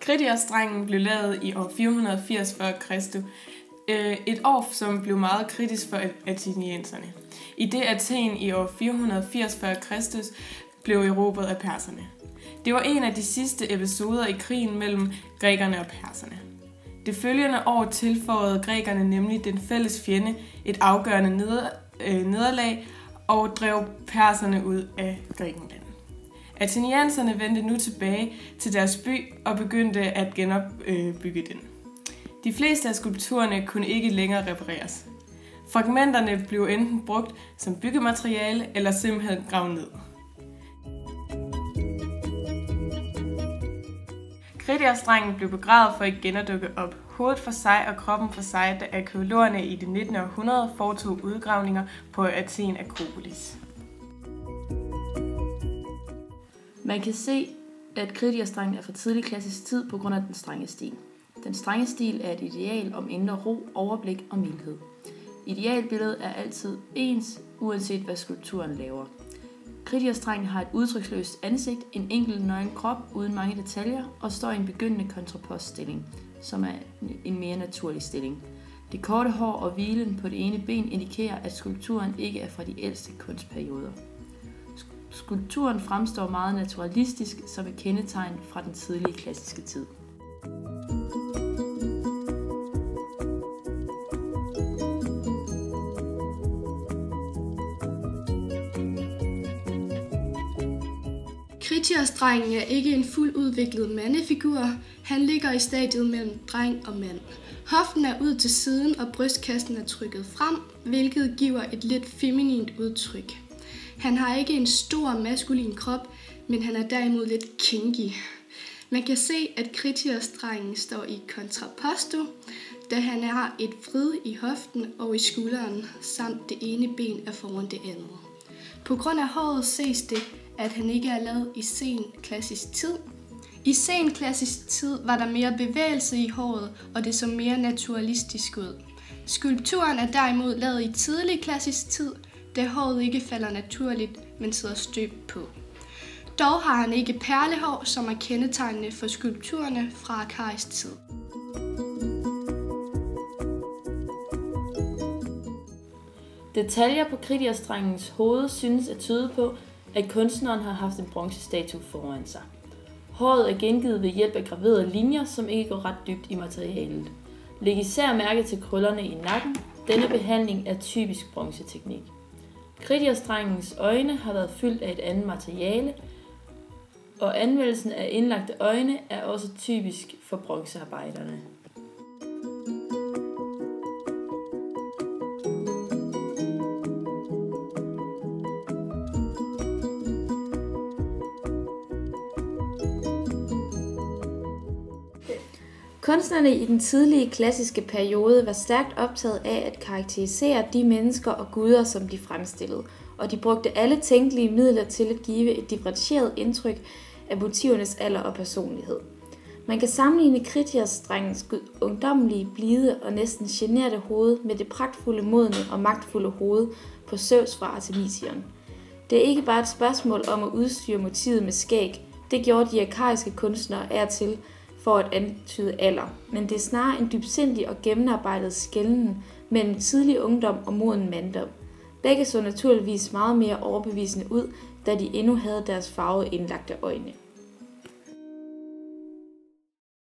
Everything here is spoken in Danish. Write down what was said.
Kritios-drengen blev lavet i år 480 f.Kr., et år, som blev meget kritisk for atenienserne, i det Athen i år 480 f.Kr. blev erobret af perserne. Det var en af de sidste episoder i krigen mellem grækerne og perserne. Det følgende år tilføjede grækerne nemlig den fælles fjende et afgørende nederlag og drev perserne ud af Grækenland. Atenienserne vendte nu tilbage til deres by og begyndte at genopbygge den. De fleste af skulpturerne kunne ikke længere repareres. Fragmenterne blev enten brugt som byggemateriale eller simpelthen gravet ned. Kritios-drengen blev begravet for igen at dukke op, hovedet for sig og kroppen for sig, da arkæologerne i det 19. århundrede foretog udgravninger på Athen Akropolis. Man kan se, at Kritios-drengen er fra tidlig klassisk tid på grund af den strenge stil. Den strenge stil er et ideal om indre ro, overblik og mildhed. Idealbilledet er altid ens, uanset hvad skulpturen laver. Kritios-drengen har et udtryksløst ansigt, en enkelt nøgen krop uden mange detaljer og står i en begyndende kontrapostsstilling, som er en mere naturlig stilling. Det korte hår og hvilen på det ene ben indikerer, at skulpturen ikke er fra de ældste kunstperioder. Skulpturen fremstår meget naturalistisk som et kendetegn fra den tidlige klassiske tid. Kritios-drengen er ikke en fuldt udviklet mandefigur. Han ligger i stadiet mellem dreng og mand. Hoften er ud til siden, og brystkassen er trykket frem, hvilket giver et lidt feminint udtryk. Han har ikke en stor maskulin krop, men han er derimod lidt kinky. Man kan se, at Kritios-drengen står i kontraposto, da han har et vrid i hoften og i skulderen, samt det ene ben er foran det andet. På grund af håret ses det, at han ikke er lavet i sen klassisk tid. I sen klassisk tid var der mere bevægelse i håret, og det så mere naturalistisk ud. Skulpturen er derimod lavet i tidlig klassisk tid, da håret ikke falder naturligt, men sidder støbt på. Dog har han ikke perlehår, som er kendetegnende for skulpturerne fra arkaisk tid. Detaljer på Kritios-drengens hoved synes at tyde på, at kunstneren har haft en bronzestatue foran sig. Håret er gengivet ved hjælp af graverede linjer, som ikke går ret dybt i materialet. Læg især mærke til krøllerne i nakken. Denne behandling er typisk bronzeteknik. Kritios-drengens øjne har været fyldt af et andet materiale, og anvendelsen af indlagte øjne er også typisk for bronzearbejderne. Kunstnerne i den tidlige klassiske periode var stærkt optaget af at karakterisere de mennesker og guder, som de fremstillede, og de brugte alle tænkelige midler til at give et differentieret indtryk af motivernes alder og personlighed. Man kan sammenligne Kritios-drengens ungdommelige, blide og næsten generede hoved med det pragtfulde, modne og magtfulde hoved på Zeus fra Artemision. Det er ikke bare et spørgsmål om at udstyre motivet med skæg. Det gjorde de arkaiske kunstnere af til for at antyde alder, men det er snarere en dybsindig og gennemarbejdet skelnen mellem tidlig ungdom og moden manddom. Begge så naturligvis meget mere overbevisende ud, da de endnu havde deres farvede indlagte øjne.